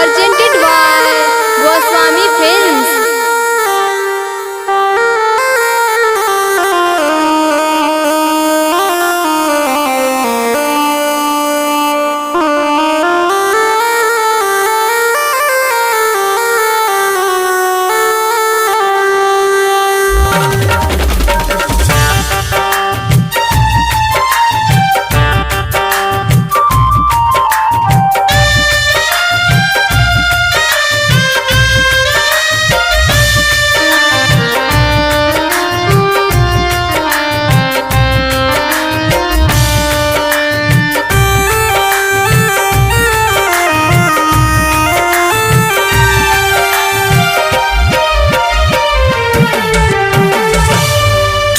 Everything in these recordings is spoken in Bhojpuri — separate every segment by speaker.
Speaker 1: presented by Goswami Films.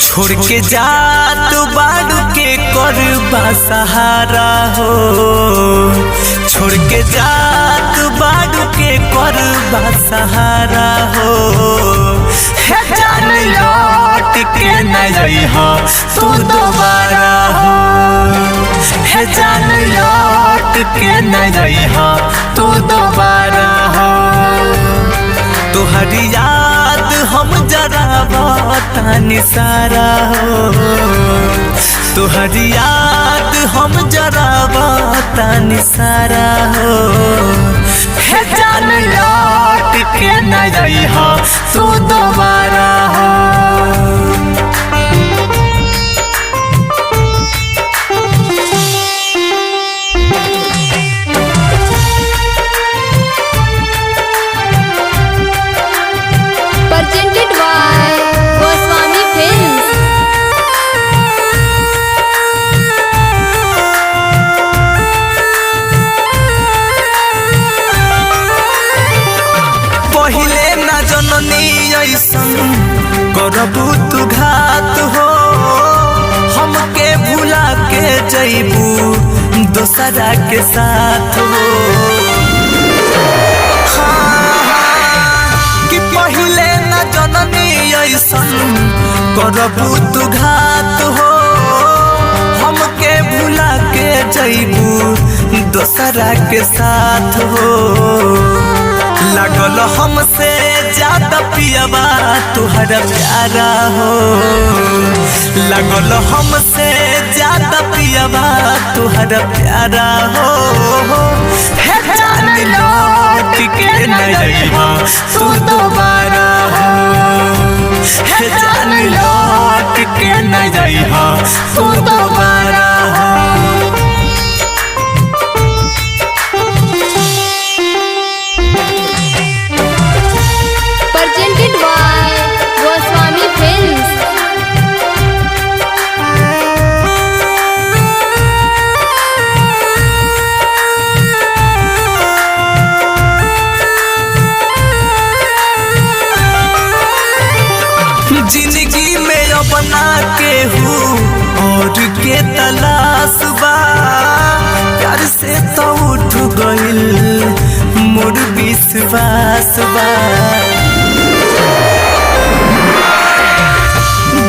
Speaker 2: छोड़ के जात बाड़ू के करबा सहारा हो। छोड़ के जात बाड़ू के करबा सहारा हो। हे जान लौट के न जइहा तू दोबारा हो। हे जान लौट के न जइहा तू दोबारा हो। तुहरी याद हम जरा बतानी सारा हो। तुहरी याद हम जरा बतानी सारा हो। हे जान लौट के न जइहा तू दोबारा हो।
Speaker 1: Presented by Goswami Films.
Speaker 2: पहिले न जननी ऐसन करबू तू घात हो। हमके भुला के जइबू दोसरा के साथ हो। कि पहिले न जननी ऐसन करबू तू घात हो। हमके भुला के जइबू दोसरा के साथ हो। लगल हमसे ज्यादा पियबा तुहरा प्यारा हो। लगल हमसे ज्यादा पियबा तुहरा प्यारा हो। हे जान लौट के न जइहा तू दोबारा हो। हे जान लौट के न जइहा तू दोबारा हो।
Speaker 1: Presented by Goswami Films.
Speaker 2: जिंदगी में अपना के हूँ और के तलाश बा। प्यार से तो उठ गइल मोर विश्वास बा।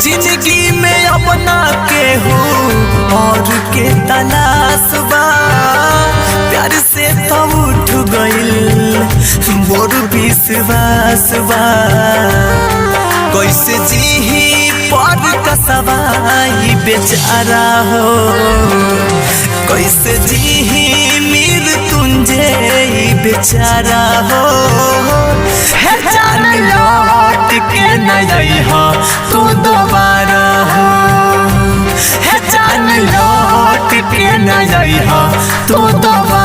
Speaker 2: जिंदगी में अपना के हूँ और के तलाश बा। प्यार से तो उठ गइल मोर विश्वास बा। कैसे जीही पर कसवाई बेचारा हो। कैसे जीही मृत्युंजय बेचारा हो। हे जान लौट के न जइहा तू दोबारा हो। हे जान लौट के न जइहा तू दोबारा